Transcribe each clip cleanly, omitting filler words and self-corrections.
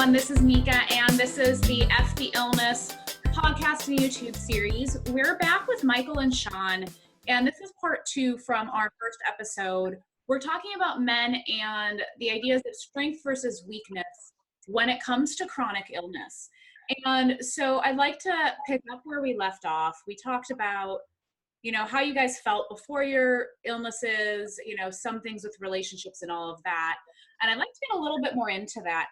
everyone. This is NIKA, and this is the F the Illness podcast and YouTube series. We're back with Michael and Sean, and this is part 2 from our first episode. We're talking about men and the ideas of strength versus weakness when it comes to chronic illness. And so I'd like to pick up where we left off. We talked about, how you guys felt before your illnesses, some things with relationships and all of that. And I'd like to get a little bit more into that.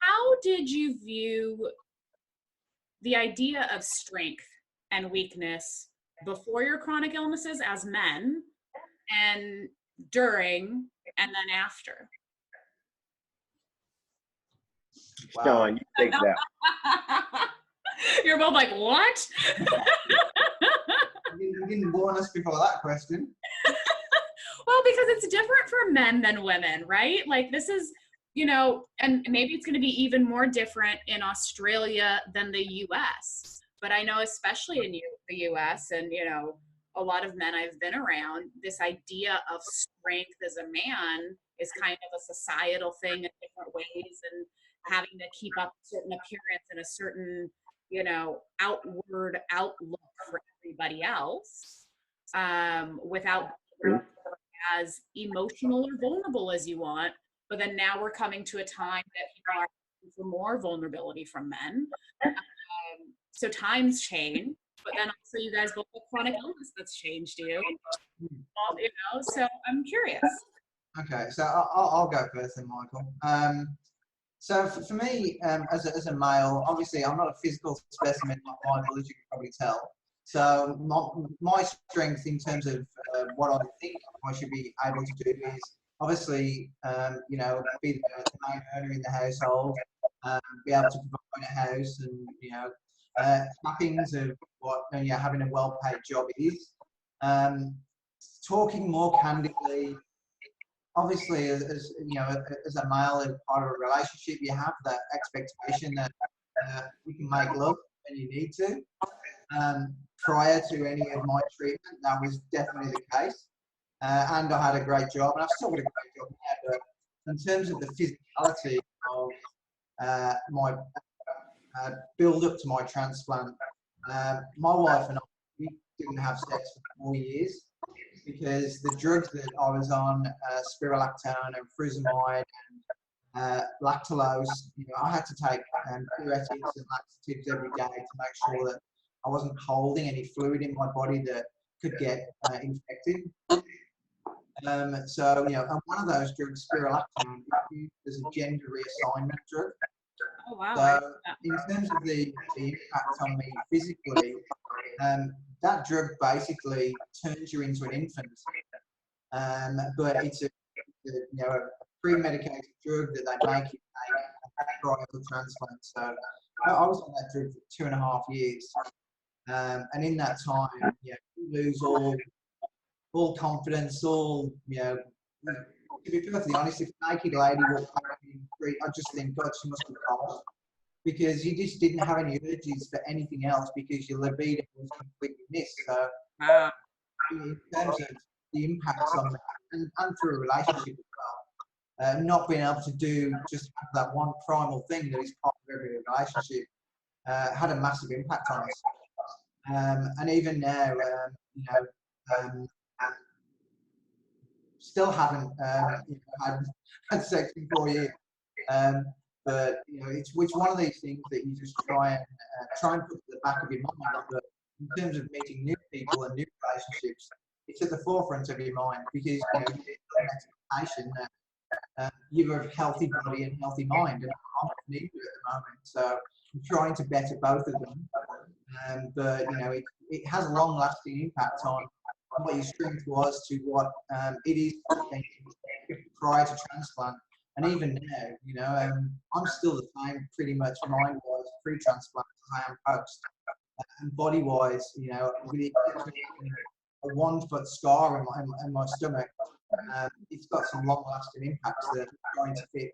How did you view the idea of strength and weakness before your chronic illnesses as men, and during, and then after? Wow. Sean, you take that. You're both like, what? You didn't warn us before that question. Well, because it's different for men than women, right? Like this is, and maybe it's going to be even more different in Australia than the US. But I know especially in the US and, a lot of men I've been around, this idea of strength as a man is kind of a societal thing in different ways, and having to keep up a certain appearance and a certain, outward outlook for everybody else, without being as emotional or vulnerable as you want. But then now we're coming to a time that people are asking for more vulnerability from men. So times change, but then also you guys both have chronic illness that's changed you. So I'm curious. Okay, so I'll go first then, Michael. So for me, as a male, obviously I'm not a physical specimen like Michael, as you can probably tell. So my strength in terms of what I think I should be able to do is obviously, be the main earner in the household, be able to provide a house, and trappings of what having a well-paid job is. Talking more candidly. Obviously, as a male in part of a relationship, you have that expectation that you can make love when you need to. Prior to any of my treatment, that was definitely the case. And I had a great job, and I've still got a great job now. But in terms of the physicality of my build up to my transplant, my wife and I, we didn't have sex for 4 years. Because the drugs that I was on, spirulactone and frusemide and lactulose, I had to take diuretics and laxatives every day to make sure that I wasn't holding any fluid in my body that could get infected. And one of those drugs, spirulactone, is used as a gender reassignment drug. Oh, wow. So in terms of the impact on me physically, that drug basically turns you into an infant, but it's a pre-medicated drug that they make you take prior to transplant. So I was on that drug for 2.5 years, and in that time, you lose all confidence, to be perfectly honest, if a naked lady walked up in the street, I just think, God, she must be cold. Because you just didn't have any urges for anything else because your libido was completely missed. So, in terms of the impacts on that, and through a relationship as well, not being able to do just that one primal thing that is part of every relationship had a massive impact on us. And even now, still haven't had sex in 4 years. But it's one of these things that you just try and put to the back of your mind. But in terms of meeting new people and new relationships, it's at the forefront of your mind because you get an expectation that you have a healthy body and healthy mind, and I'm neither at the moment. So I'm trying to better both of them. But it has a long-lasting impact on what your strength was to what it is prior to transplant. And even now, I'm still the same pretty much mind-wise pre-transplant as I am post. And body-wise, with the exception of a 1-foot scar in my stomach, it's got some long-lasting impacts that I'm trying to fix.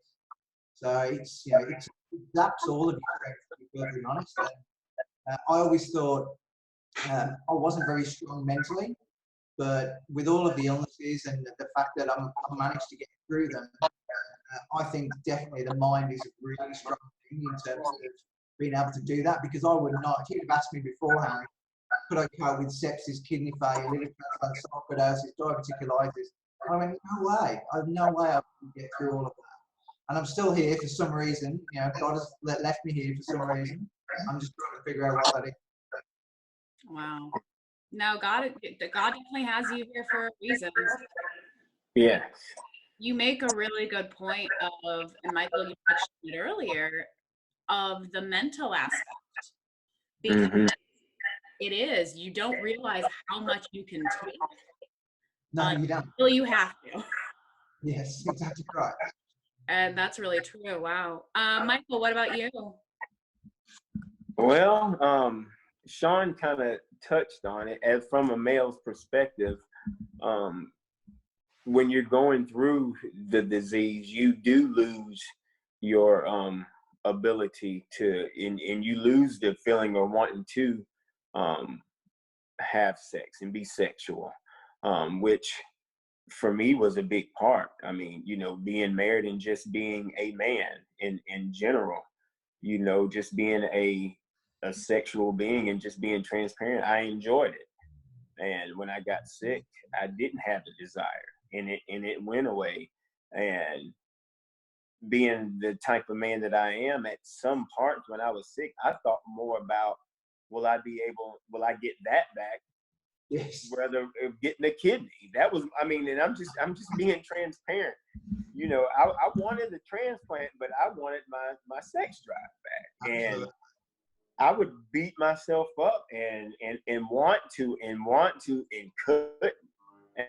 So it zaps all of your strength, to be perfectly honest. And, I always thought I wasn't very strong mentally, but with all of the illnesses and the fact that I managed to get through them, I think definitely the mind is a really strong thing in terms of being able to do that, because I would not, if you'd have asked me beforehand, could I cope with sepsis, kidney failure, liver transplant, sarcoidosis, diverticulitis? I mean, no way. I have no way I could get through all of that. And I'm still here for some reason. You know, God has left me here for some reason. I'm just trying to figure out what that is. Wow. No, God definitely has you here for a reason. Yes. You make a really good point of, and Michael, you touched on it earlier, of the mental aspect. Because it is, you don't realize how much you can take No, you don't. until you have to. Yes, exactly right. And that's really true. Wow. Michael, what about you? Well, Sean kind of touched on it. As from a male's perspective, when you're going through the disease, you do lose your ability to, and you lose the feeling or wanting to have sex and be sexual, which for me was a big part. I mean, you know, being married and just being a man in general, you know, just being a sexual being and just being transparent, I enjoyed it. And when I got sick, I didn't have the desire, and it went away. And being the type of man that I am, at some parts when I was sick, I thought more about, will I get that back? Yes. Rather getting a kidney. That was, I mean, and I'm just being transparent. You know, I wanted the transplant, but I wanted my sex drive back. Absolutely. And I would beat myself up and want to and could.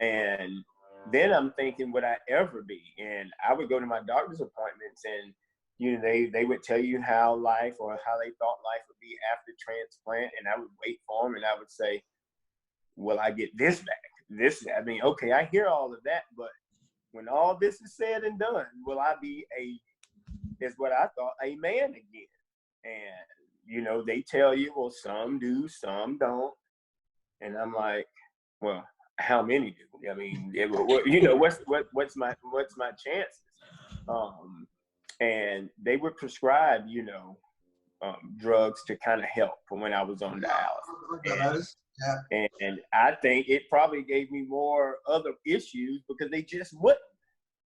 And then I'm thinking, would I ever be? And I would go to my doctor's appointments, and you know, they would tell you how life, or how they thought life would be after transplant, and I would wait for them, and I would say, will I get this back? I mean, okay, I hear all of that, but when all this is said and done, will I be is what I thought, a man again? And, you know, they tell you, well, some do, some don't. And I'm like, well, how many do? I mean, you know, what's my chances? And they would prescribe, you know, drugs to kind of help when I was on dialysis. And I think it probably gave me more other issues because they just wouldn't.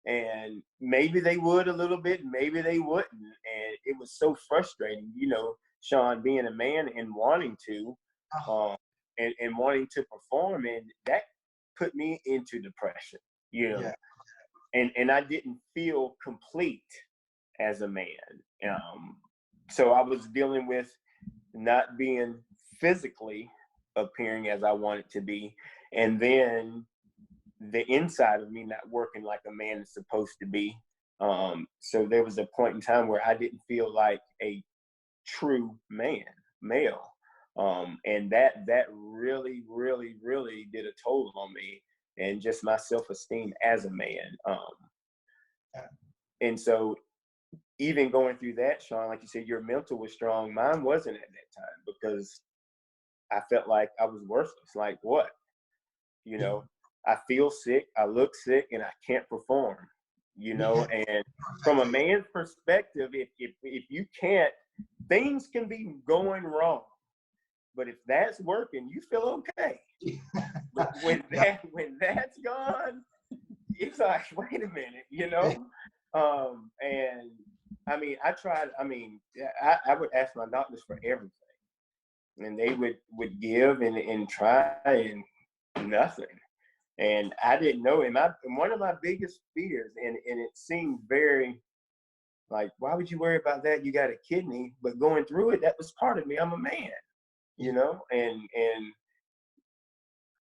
And maybe they would a little bit, maybe they wouldn't. And it was so frustrating, you know, Sean, being a man and wanting to, and wanting to perform. And that put me into depression, you know, and I didn't feel complete as a man. So I was dealing with not being physically appearing as I wanted to be, and then the inside of me not working like a man is supposed to be. So there was a point in time where I didn't feel like a true male. And that really, really, really did a toll on me and just my self-esteem as a man. And so even going through that, Sean, like you said, your mental was strong. Mine wasn't at that time because I felt like I was worthless. Like what? You know, I feel sick, I look sick, and I can't perform, you know? And from a man's perspective, if you can't, things can be going wrong. But if that's working, you feel okay. But when that's gone, it's like, wait a minute, you know? And I mean, I would ask my doctors for everything. And they would give and try, and nothing. And I didn't know. And one of my biggest fears, and it seemed very like, why would you worry about that? You got a kidney. But going through it, that was part of me. I'm a man, you know, and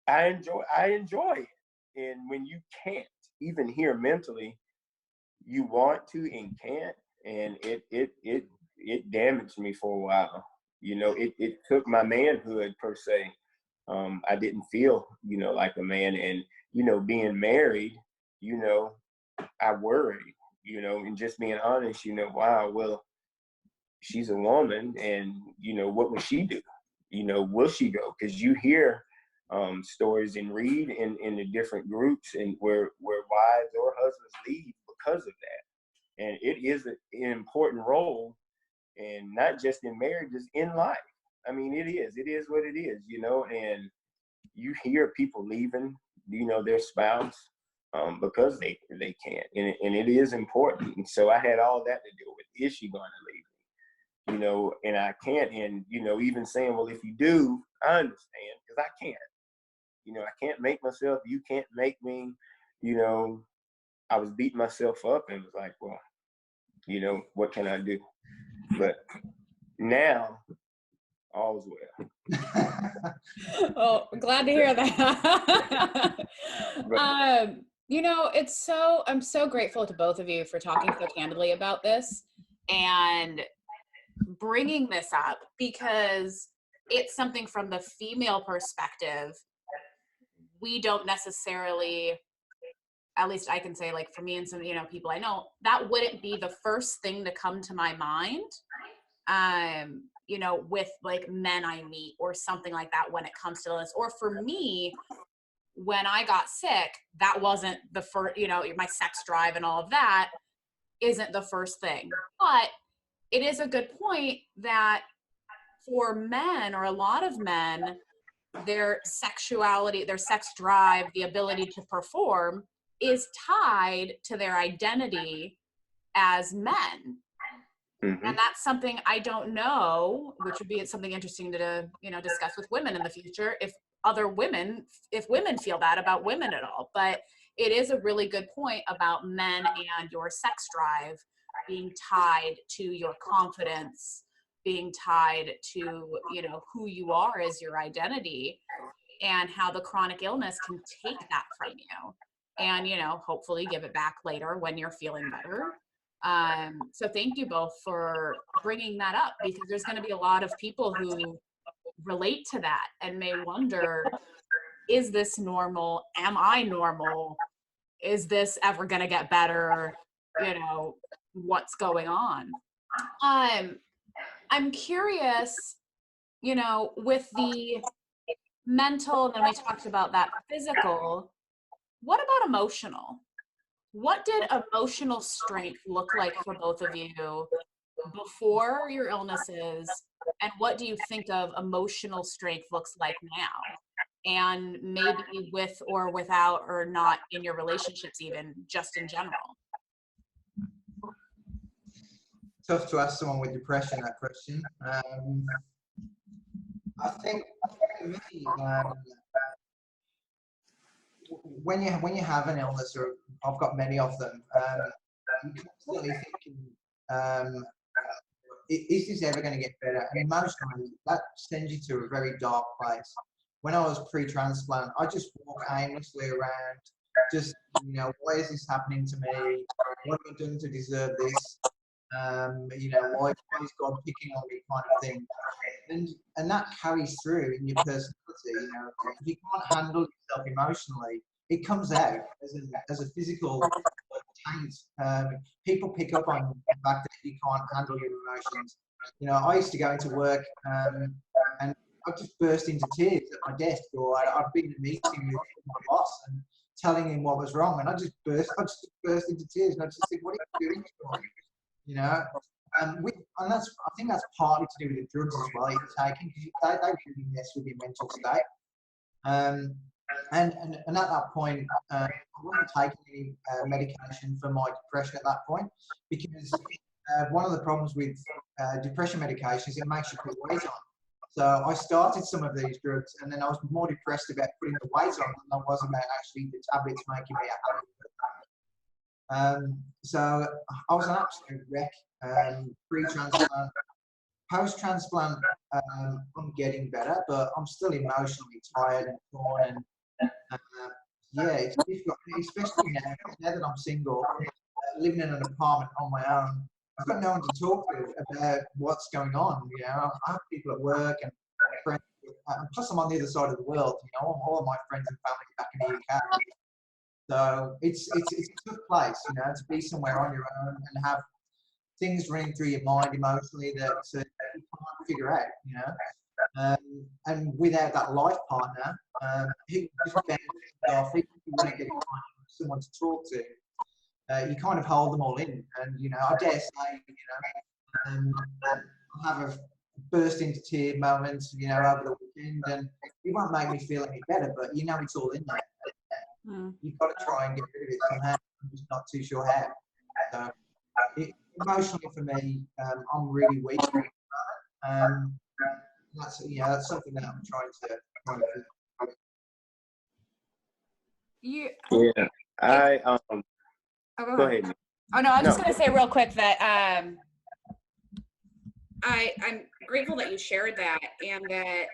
I enjoy it. And when you can't even hear mentally, you want to and can't, and it damaged me for a while. You know, it took my manhood per se. I didn't feel, you know, like a man. And, you know, being married, you know, I worried, you know, and just being honest, you know, wow, well, she's a woman, and, you know, what will she do? You know, will she go? Because you hear stories and read in the different groups and where wives or husbands leave because of that. And it is an important role, and not just in marriages, in life. I mean, it is what it is, you know, and you hear people leaving, you know, their spouse because they can't, and it is important. And so I had all that to deal with. Is she going to leave me? You know, and I can't, and, you know, even saying, well, if you do, I understand, because I can't. You know, I can't make myself, you can't make me, you know. I was beating myself up and was like, well, you know, what can I do? But now, all's well. Oh, glad to hear that. Right. You know, I'm so grateful to both of you for talking so candidly about this and bringing this up, because it's something from the female perspective we don't necessarily, at least I can say, like, for me and some, you know, people I know, that wouldn't be the first thing to come to my mind, you know, with like men I meet or something like that when it comes to this. Or for me, when I got sick, that wasn't the first, you know, my sex drive and all of that isn't the first thing. But it is a good point that for men, or a lot of men, their sexuality, their sex drive, the ability to perform is tied to their identity as men. Mm-hmm. And that's something I don't know, which would be something interesting to, you know, discuss with women in the future, if women feel that about women at all. But it is a really good point about men and your sex drive being tied to your confidence, being tied to, you know, who you are as your identity, and how the chronic illness can take that from you and, you know, hopefully give it back later when you're feeling better. So thank you both for bringing that up, because there's going to be a lot of people who relate to that and may wonder, is this normal? Am I normal? Is this ever going to get better? You know, what's going on? I'm curious, you know, with the mental, and then we talked about that physical, what about emotional? What did emotional strength look like for both of you before your illnesses? And what do you think of emotional strength looks like now? And maybe with or without or not in your relationships, even just in general. Tough to ask someone with depression that question. I think for me, when you have an illness, or I've got many of them, I'm constantly thinking, is this ever going to get better? And emotionally, that sends you to a very dark place. When I was pre-transplant, I just walk aimlessly around, just, you know, why is this happening to me? What have I done to deserve this? You know, why is God picking on me, kind of thing. And that carries through in your personality. You know, if you can't handle yourself emotionally, it comes out as a physical taint. People pick up on the fact that you can't handle your emotions. You know, I used to go into work and I'd just burst into tears at my desk, or I'd be in a meeting with my boss and telling him what was wrong, and I just burst into tears, and I just think, what are you doing? You know, and that's, I think that's partly to do with the drugs as well you're taking, because they really mess with your mental state. And at that point, I wasn't taking any medication for my depression at that point, because one of the problems with depression medication is it makes you put weight on. So I started some of these drugs, and then I was more depressed about putting the weight on than I was about actually the tablets making me happy. So I was an absolute wreck, pre-transplant. Post-transplant, I'm getting better, but I'm still emotionally tired and torn, and yeah, it's difficult, especially now that I'm single, living in an apartment on my own. I've got no one to talk to about what's going on. You know, I have people at work and friends, plus I'm on the other side of the world. You know, all of my friends and family back in the UK. So it's a tough place, you know, to be somewhere on your own and have things running through your mind emotionally that you can't figure out, you know. And without that life partner, people just bounce off. If you want to get someone to talk to, you kind of hold them all in. And, you know, I dare say, you know, I'll have a burst into tear moments, you know, over the weekend, and it won't make me feel any better, but you know it's all in there. You've got to try and get rid of it somehow. I'm just not too sure how. So, emotionally for me, I'm really weak. That's, you know, that's something that I'm trying to You, Yeah, I go ahead. Oh no, I was just gonna say real quick that I'm grateful that you shared that, and that,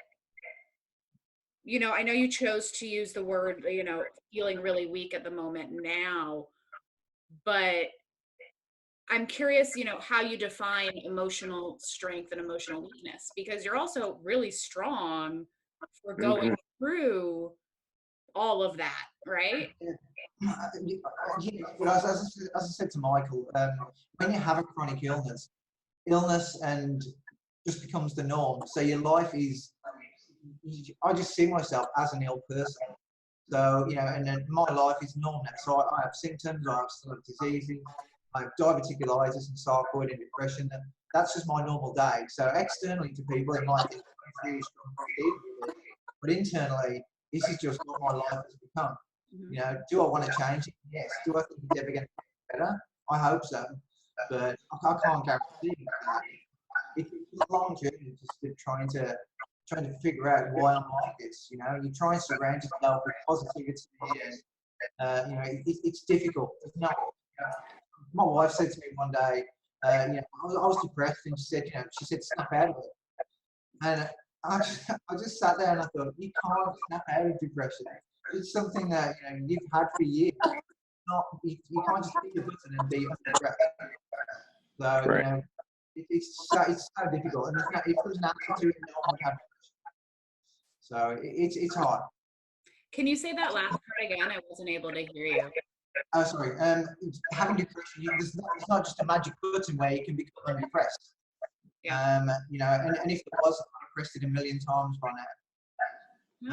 you know, I know you chose to use the word, you know, feeling really weak at the moment now, but I'm curious, you know, how you define emotional strength and emotional weakness, because you're also really strong for going through all of that, right? But as I said to Michael, when you have a chronic illness and just becomes the norm. So your life is, I just see myself as an ill person. So, you know, and then my life is normal now. So I have symptoms, I have some diseases, I have diverticulitis and sarcoid and depression. And that's just my normal day. So externally to people, it might be really strong, but internally, this is just what my life has become. You know, do I want to change it? Yes. Do I think it's ever going to get better? I hope so. But I can't guarantee that. It's a long journey just trying to figure out why I'm like this. You know, you try and surround yourself with positivity, and you know, it's difficult. It's not. My wife said to me one day, you know, I was depressed, and she said, snap out of it. And I just sat there and I thought, you can't snap out of depression. It's something that, you know, you've had for years. You can't just pick a button and be depressed. So, you know, it's so difficult, and if there's an answer to it, no one would have depression. So it's hard. Can you say that last part again? I wasn't able to hear you. Oh, sorry. Having depression, it's not just a magic button where you can become depressed. Yeah. You know, and if it was, I've depressed it a million times by now. You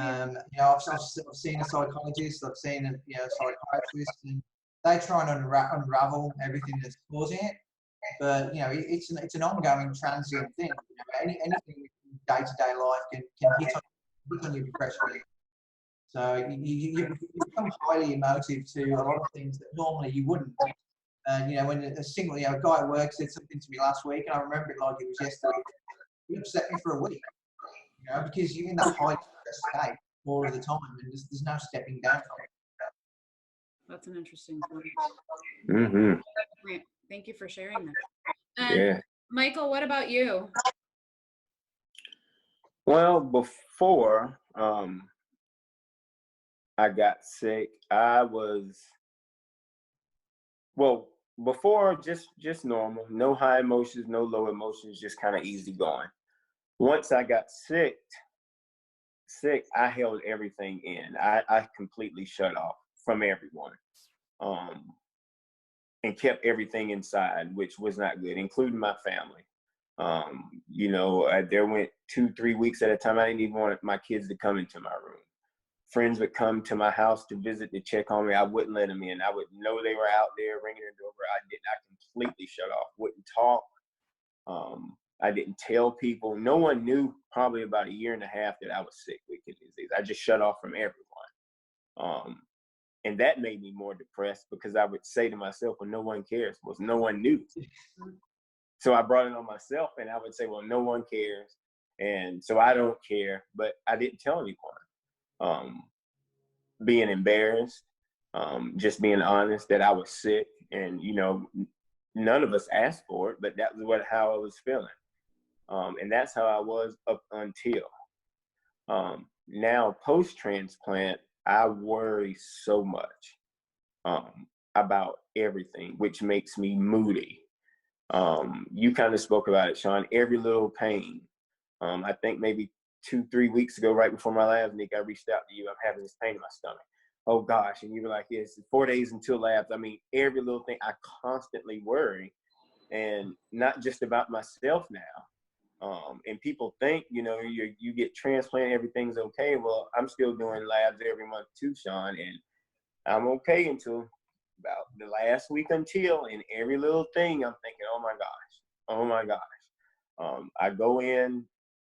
know, I've seen a psychologist, I've seen a psychiatrist, and they try and unravel everything that's causing it. But, you know, it's an ongoing transient thing. You know, anything in day-to-day life can hit on your depression. So you become highly emotive to a lot of things that normally you wouldn't. You know, when a guy at work said something to me last week, and I remember it like it was yesterday. It upset me for a week, you know, because you're in that high stress state all of the time, and there's no stepping down from it. That's an interesting point. Thank you for sharing that. And Michael, what about you? Well, before I got sick, before just normal, no high emotions, no low emotions, just kind of easy going. Once I got sick, I held everything in. I completely shut off from everyone, and kept everything inside, which was not good, including my family. You know, there went 2-3 weeks at a time. I didn't even want my kids to come into my room. Friends would come to my house to visit, to check on me. I wouldn't let them in. I would know they were out there ringing the doorbell. I completely shut off. Wouldn't talk. I didn't tell people. No one knew probably about 1.5 years that I was sick with kidney disease. I just shut off from everyone. And that made me more depressed, because I would say to myself, well, no one cares. Well, no one knew. So I brought it on myself, and I would say, well, no one cares. And so I don't care, but I didn't tell anyone. Being embarrassed, just being honest that I was sick, and, you know, none of us asked for it, but that was how I was feeling. And that's how I was up until now, post-transplant. I worry so much about everything, which makes me moody. You kind of spoke about it, Sean. Every little pain. I think maybe 2-3 weeks ago, right before my labs, Nick, I reached out to you. I'm having this pain in my stomach. Oh gosh, and you were like, "Yes, 4 days until labs." I mean, every little thing. I constantly worry, and not just about myself now. And people think, you know, you get transplanted, everything's okay. Well, I'm still doing labs every month too, Sean, and I'm okay until about the last week until, and every little thing I'm thinking, oh my gosh. I go in,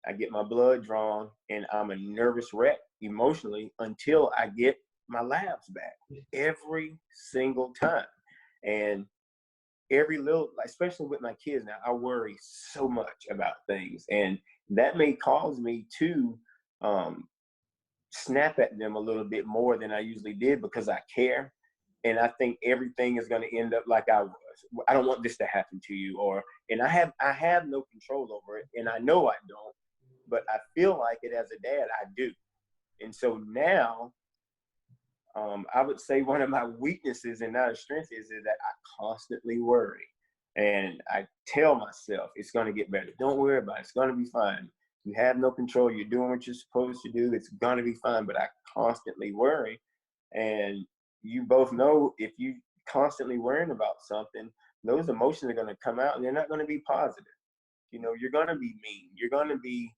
I get my blood drawn, and I'm a nervous wreck emotionally until I get my labs back every single time. And every little, especially with my kids now, I worry so much about things, and that may cause me to snap at them a little bit more than I usually did because I care. And I think everything is going to end up like I was. I don't want this to happen to you, and I have no control over it, and I know I don't, but I feel like it as a dad, I do. And so now, I would say one of my weaknesses and not a strength is that I constantly worry. And I tell myself, it's going to get better. Don't worry about it. It's going to be fine. You have no control. You're doing what you're supposed to do. It's going to be fine. But I constantly worry. And you both know if you constantly worrying about something, those emotions are going to come out and they're not going to be positive. You know, you're going to be mean. You're going to be,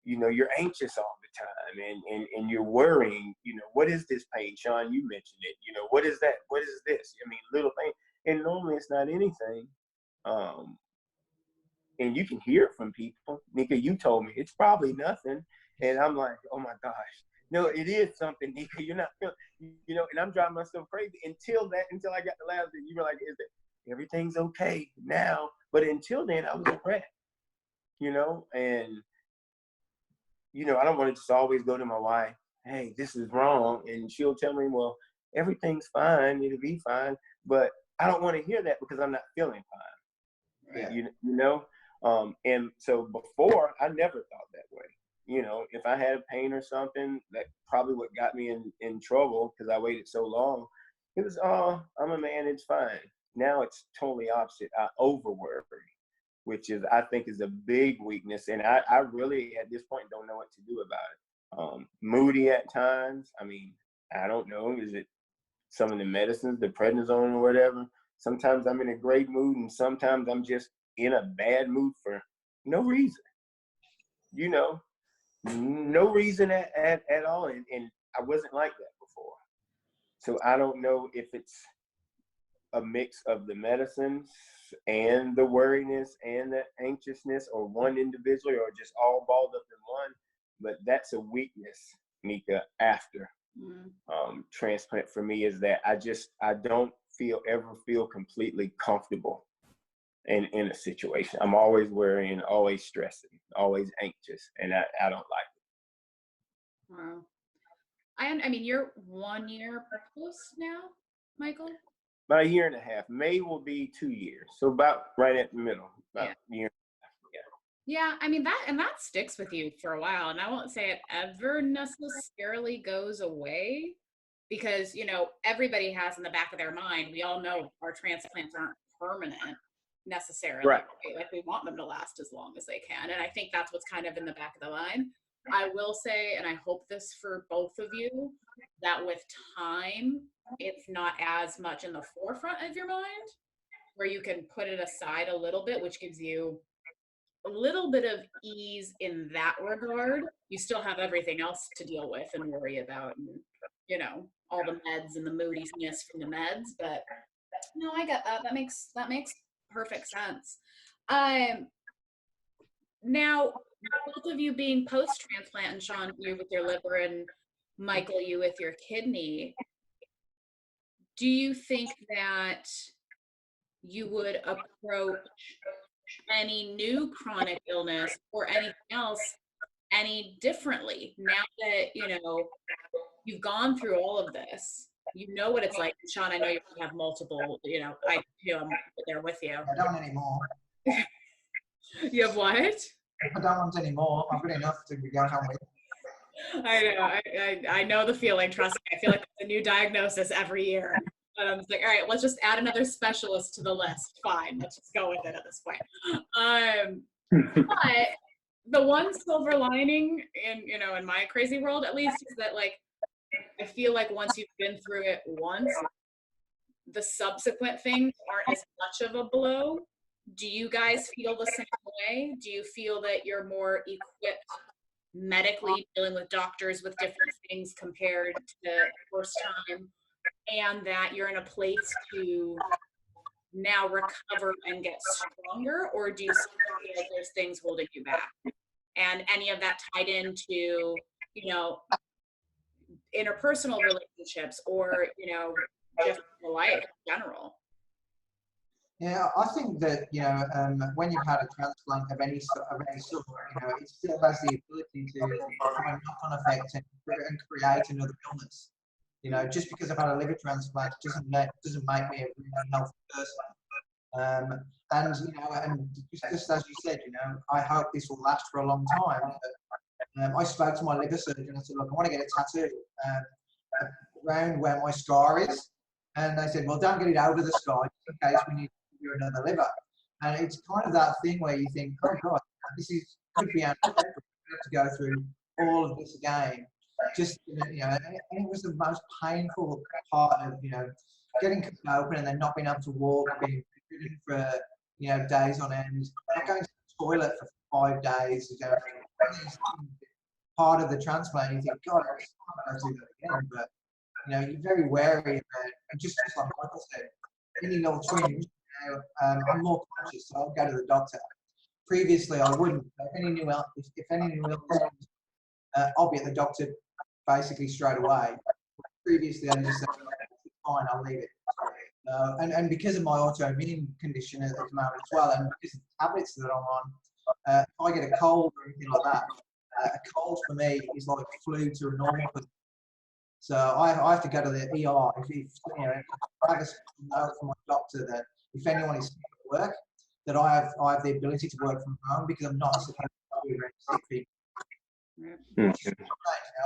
you know, you're anxious all the time and you're worrying, you know, what is this pain? Sean, you mentioned it. You know, what is that? What is this? I mean, little thing. And normally it's not anything. And you can hear it from people. Nika, you told me it's probably nothing. And I'm like, oh my gosh. No, it is something, Nika. You're not feeling, you know, and I'm driving myself crazy until I got the labs and you were like, everything's okay now. But until then, I was a wreck, you know, and, you know, I don't want to just always go to my wife, hey, this is wrong. And she'll tell me, well, everything's fine. It'll be fine. But I don't want to hear that because I'm not feeling fine. Right. You know? And so before, I never thought that way. You know, if I had a pain or something, that probably what got me in trouble because I waited so long. It was, oh, I'm a man, it's fine. Now it's totally opposite. I overworry, which is, I think, is a big weakness. And I really, at this point, don't know what to do about it. Moody at times. I mean, I don't know. Is it some of the medicines, the prednisone or whatever? Sometimes I'm in a great mood and sometimes I'm just in a bad mood for no reason. You know, no reason at all. And I wasn't like that before. So I don't know if it's a mix of the medicines and the worriness and the anxiousness, or one individually, or just all balled up in one. But that's a weakness, Nika, after transplant for me, is that I don't ever feel completely comfortable in a situation. I'm always worrying, always stressing, always anxious, and I don't like it. Wow. I mean, you're 1 year post now, Michael? About a year and a half. May will be 2 years. So about right at the middle. About a year. Yeah, I mean, that sticks with you for a while. And I won't say it ever necessarily goes away because, you know, everybody has in the back of their mind, we all know our transplants aren't permanent necessarily. Right. Like we want them to last as long as they can. And I think that's what's kind of in the back of the mind. I will say, and I hope this for both of you, that with time, it's not as much in the forefront of your mind, where you can put it aside a little bit, which gives you a little bit of ease in that regard. You still have everything else to deal with and worry about, and, you know, all the meds and the moodiness from the meds. But no, I get that. That makes perfect sense. Now, both of you being post-transplant, and Sean, you with your liver, and Michael, you with your kidney, do you think that you would approach any new chronic illness or anything else any differently now that, you know, you've gone through all of this? You know what it's like. Sean, I know you have multiple, you know, I'm there with you. I don't anymore. You have what? I don't want any more. I've got enough to go home with. I know the feeling. Trust me. I feel like it's a new diagnosis every year. And I'm just like, all right, let's just add another specialist to the list. Fine, let's just go with it at this point. But the one silver lining in my crazy world, at least, is that, like, I feel like once you've been through it once, the subsequent things aren't as much of a blow. Do you guys feel the same way? Do you feel that you're more equipped medically, dealing with doctors with different things compared to the first time? and that you're in a place to now recover and get stronger, or do you still feel like there's things holding you back? And any of that tied into, you know, interpersonal relationships, or, you know, just life in general? Yeah, I think that, you know, when you've had a transplant of any sort, you know, it still has the ability to have a knock-on effect and create another illness. You know, just because I've had a liver transplant doesn't make me a really healthy person. And you know, and just as you said, you know, I hope this will last for a long time. But, I spoke to my liver surgeon and I said, look, I want to get a tattoo around where my scar is. And they said, well, don't get it over the scar just in case we need to do another liver. And it's kind of that thing where you think, oh God, could be unacceptable. We have to go through all of this again. Just, you know, and it was the most painful part of, you know, getting cut open and then not being able to walk, being bedridden for, you know, days on end, not going to the toilet for 5 days, you know, part of the transplant. You think, God, I can't do that again. But, you know, you're very wary of it. And just like Michael said, any little twinge, you know, I'm more conscious, so I'll go to the doctor. Previously, I wouldn't. If any new illness, I'll be at the doctor basically straight away. Previously, I just said, fine, I'll leave it. And because of my autoimmune condition at the moment as well, and because of the tablets that I'm on, if I get a cold or anything like that, a cold for me is like flu to a normal person. So I have to go to the ER if you know, I have a note from my doctor that if anyone is sick at work, that I have the ability to work from home because I'm not supposed to be around sick people.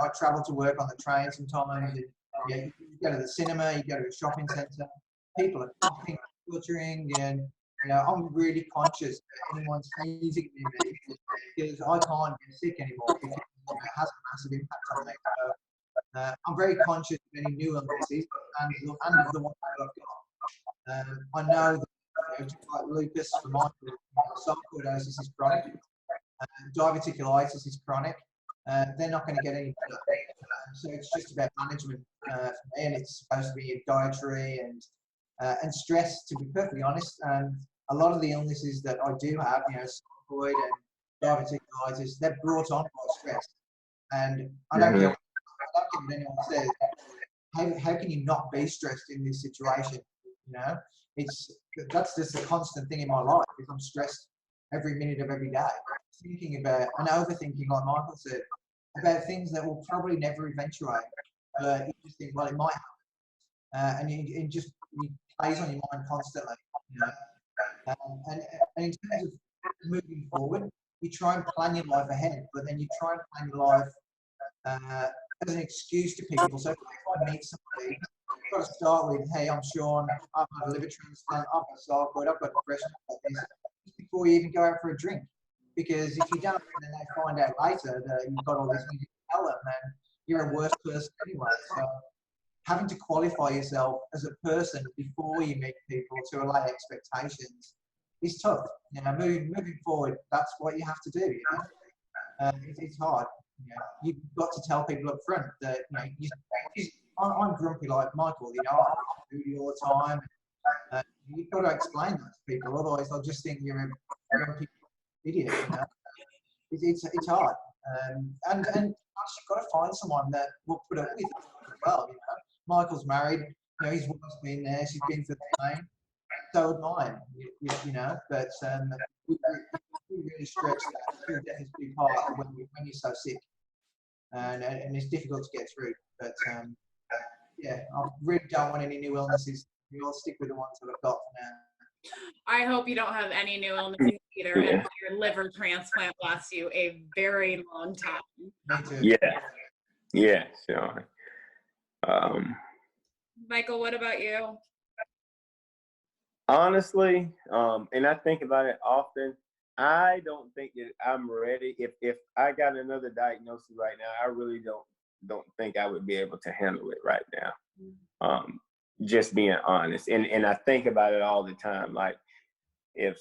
I travel to work on the train sometimes. And, yeah, you go to the cinema, you go to a shopping centre. People are coughing, filtering, and you know I'm really conscious that anyone's sneezing near me because I can't get sick anymore because it has a massive impact on me. So, I'm very conscious of any new illnesses and of the ones that I've got. I know that, you know, just like lupus, for my sarcoidosis is chronic, diverticulitis is chronic. They're not going to get any better. So it's just about management for me, and it's supposed to be dietary and stress, to be perfectly honest. And a lot of the illnesses that I do have, you know, sarcoid and diverticulitis, they're brought on by stress. And I don't care what anyone says. How can you not be stressed in this situation? You know, that's just a constant thing in my life. Because I'm stressed every minute of every day, thinking about and overthinking, like Michael said, about things that will probably never eventuate. You just think, well, it might happen, and it just plays on your mind constantly. You know? And in terms of moving forward, you try and plan your life ahead, but then you try and plan your life as an excuse to people. So if I meet somebody, you've got to start with, hey, I'm Sean, I've had a liver transplant, I've got sarcoid, I've got depression, I've got this, just before you even go out for a drink. Because if you don't, and then they find out later that you've got all these things to tell them, then you're a worse person anyway. So having to qualify yourself as a person before you meet people to allay expectations is tough. You know, moving forward, that's what you have to do. You know, it's hard. You know, you've got to tell people up front that, you know, I'm grumpy like Michael. You know, I'm moody all the time. You've got to explain that to people, otherwise they'll just think you're a grumpy idiot. You know, it's hard, and you've got to find someone that will put up with it as well. You know, Michael's married. You know, his wife's been there. She's been through the pain. So would mine. You know, but we really stretch that. Death is a big part when you're so sick, and it's difficult to get through. But yeah, I really don't want any new illnesses. We'll stick with the ones that I've got for now. I hope you don't have any new illnesses either, and your liver transplant lasts you a very long time. Me too. Yeah, sure. Michael, what about you? Honestly, and I think about it often, I don't think that I'm ready. If I got another diagnosis right now, I really don't think I would be able to handle it right now. Just being honest, and I think about it all the time. Like, if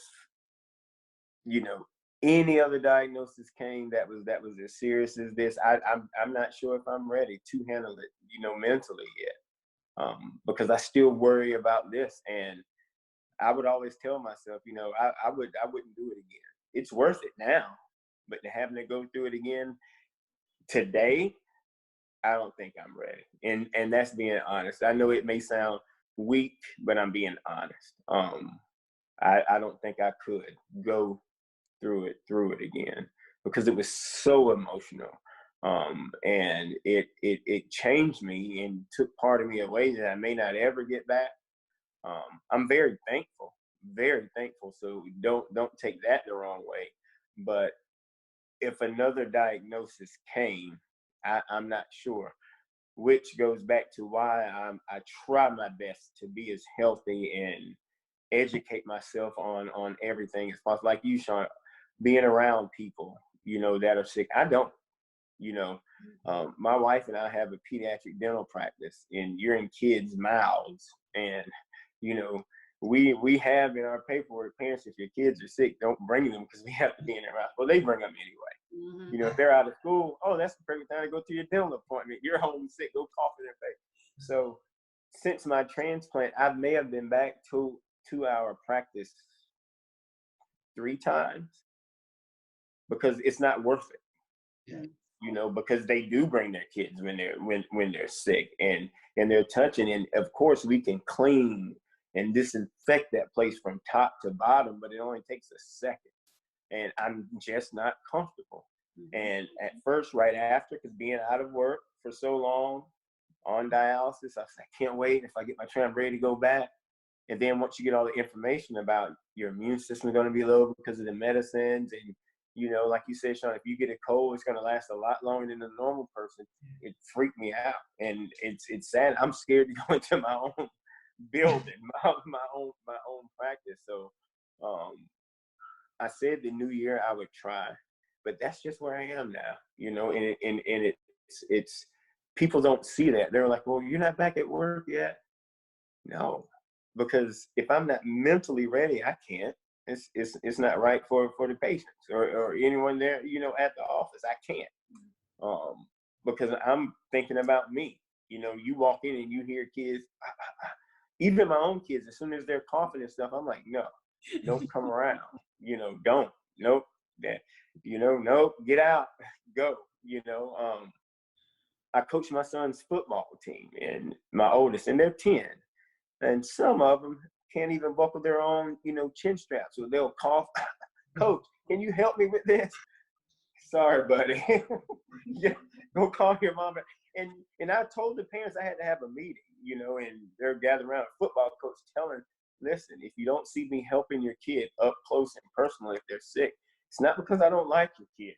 you know any other diagnosis came that was as serious as this, I'm not sure if I'm ready to handle it, you know, mentally yet. because I still worry about this. And I would always tell myself, you know, I wouldn't do it again. It's worth it now, but to having to go through it again today, I don't think I'm ready. And that's being honest. I know it may sound weak, but I'm being honest. I don't think I could go through it again because it was so emotional. And it changed me and took part of me away that I may not ever get back. I'm very thankful. So don't take that the wrong way. But if another diagnosis came, I'm not sure, which goes back to why I try my best to be as healthy and educate myself on everything as possible. Like you, Sean, being around people, you know, that are sick. I don't, you know, my wife and I have a pediatric dental practice, and you're in kids' mouths. And, you know, we have in our paperwork, parents, if your kids are sick, don't bring them because we have to be in their mouth. Well, they bring them anyway. Mm-hmm. You know, if they're out of school, oh, that's the perfect time to go to your dental appointment. You're home sick, go cough in their face. So since my transplant, I may have been back to 2-hour practice 3 times because it's not worth it. Yeah. You know, because they do bring their kids when they're sick and they're touching. And of course we can clean and disinfect that place from top to bottom, but it only takes a second. And I'm just not comfortable. Mm-hmm. And at first, right after, because being out of work for so long on dialysis, I was like, I can't wait if I get my tram ready to go back. And then once you get all the information about your immune system is going to be low because of the medicines, and you know, like you said, Sean, if you get a cold, it's going to last a lot longer than a normal person. It freaked me out, and it's sad. I'm scared to go into my own building, my own practice. So, I said the new year I would try, but that's just where I am now. You know, and it's people don't see that. They're like, well, you're not back at work yet. No, because if I'm not mentally ready, I can't. It's not right for the patients or anyone there, you know, at the office. I can't, because I'm thinking about me. You know, you walk in and you hear kids, even my own kids, as soon as they're coughing and stuff, I'm like, no, don't come around. You know, don't, nope, that, you know, nope, get out, go. You know, I coach my son's football team and my oldest, and they're 10. And some of them can't even buckle their own, you know, chin straps, so they'll cough. Coach, can you help me with this? Sorry, buddy. Yeah, go call your mom. And I told the parents I had to have a meeting, you know, and they're gathered around a football coach telling, listen, if you don't see me helping your kid up close and personal if they're sick, it's not because I don't like your kid,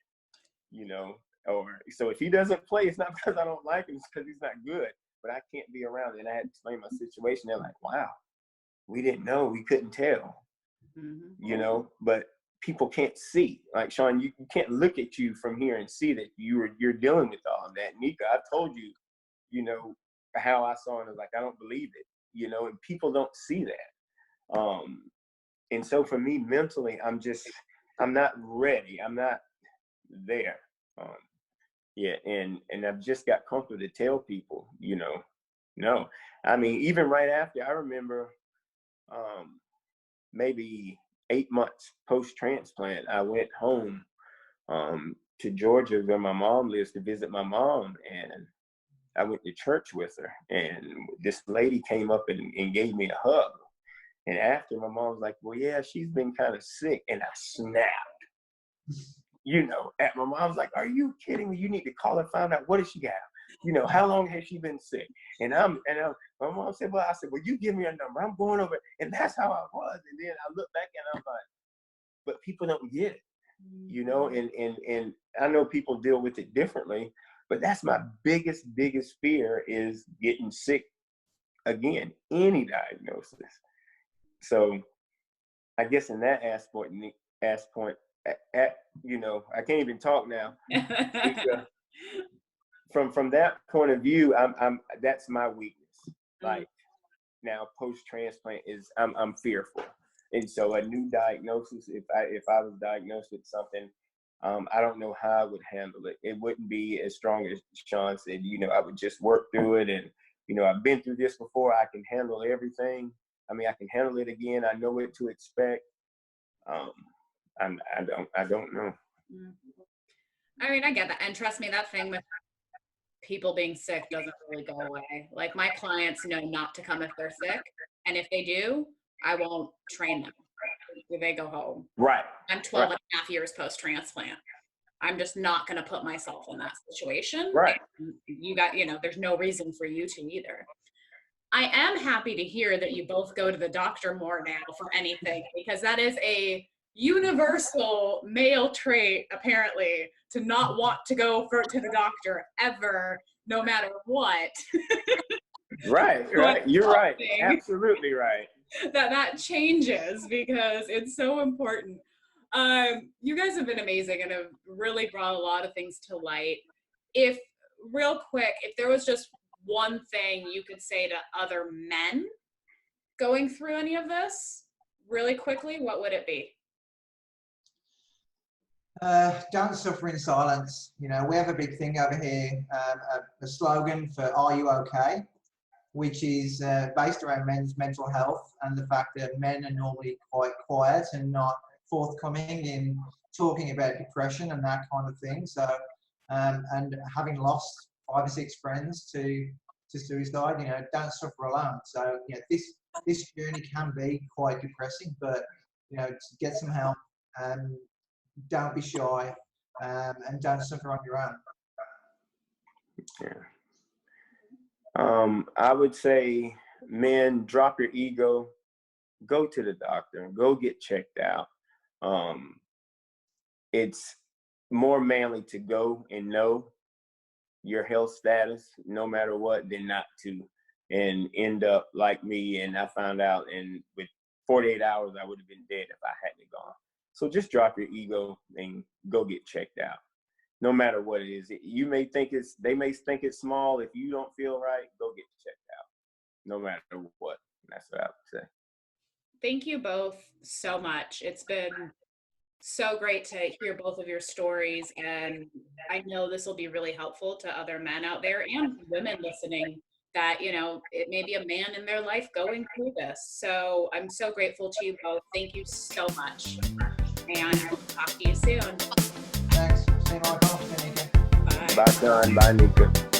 you know, or so if he doesn't play, it's not because I don't like him, it's because he's not good. But I can't be around it. And I had to explain my situation. They're like, wow, we didn't know, we couldn't tell, you know, but people can't see. Like, Sean, you can't look at you from here and see that you're dealing with all of that. Nika, I told you, you know, how I saw it. I was like, I don't believe it, you know, and people don't see that. And so for me, mentally, I'm not ready. I'm not there. Yeah, and I've just got comfortable to tell people, you know, no. I mean, even right after, I remember maybe 8 months post-transplant, I went home to Georgia where my mom lives to visit my mom, and I went to church with her, and this lady came up and gave me a hug. And after, my mom was like, well, yeah, she's been kind of sick, and I snapped. You know, at my mom's like, are you kidding me? You need to call her, find out what does she got? You know, how long has she been sick? And my mom said, well, you give me a number. I'm going over. And that's how I was. And then I look back and I'm like, but people don't get it, you know, and I know people deal with it differently, but that's my biggest fear is getting sick again, any diagnosis. So I guess in that aspect, you know, I can't even talk now. From that point of view, that's my weakness. Like now, post-transplant is I'm fearful, and so a new diagnosis. If I was diagnosed with something, I don't know how I would handle it. It wouldn't be as strong as Sean said. You know, I would just work through it and I've been through this before. I can handle everything. I mean, I can handle it again. I know what to expect. I don't know. I mean, I get that. And trust me, that thing with people being sick doesn't really go away. Like, my clients know not to come if they're sick. And if they do, I won't train them. They go home. Right. I'm 12 and a half years post-transplant. I'm just not going to put myself in that situation. Right. And there's no reason for you to either. I am happy to hear that you both go to the doctor more now for anything, because that is a universal male trait, apparently, to not want to go to the doctor ever, no matter what. Right. You're right. Absolutely right. That changes, because it's so important. You guys have been amazing and have really brought a lot of things to light. Real quick, if there was just one thing you could say to other men going through any of this really quickly, what would it be? Don't suffer in silence. We have a big thing over here, a slogan for "Are you okay?", which is based around men's mental health and the fact that men are normally quite quiet and not forthcoming in talking about depression and that kind of thing. So, and having lost 5 or 6 friends to suicide, don't suffer alone. So, this journey can be quite depressing, but to get some help. Don't be shy, and don't suffer on your own. Yeah. I would say, men, drop your ego, go to the doctor, go get checked out. It's more manly to go and know your health status, no matter what, than not to, and end up like me. And I found out, and with 48 hours, I would have been dead if I hadn't gone. So just drop your ego and go get checked out. No matter what it is. They may think it's small. If you don't feel right, go get checked out. No matter what. That's what I would say. Thank you both so much. It's been so great to hear both of your stories. And I know this will be really helpful to other men out there and women listening, that, it may be a man in their life going through this. So I'm so grateful to you both. Thank you so much. And I'll talk to you soon. Thanks. See you, Michael. See you, Nika. Bye. Bye, Sean. Bye, Nika.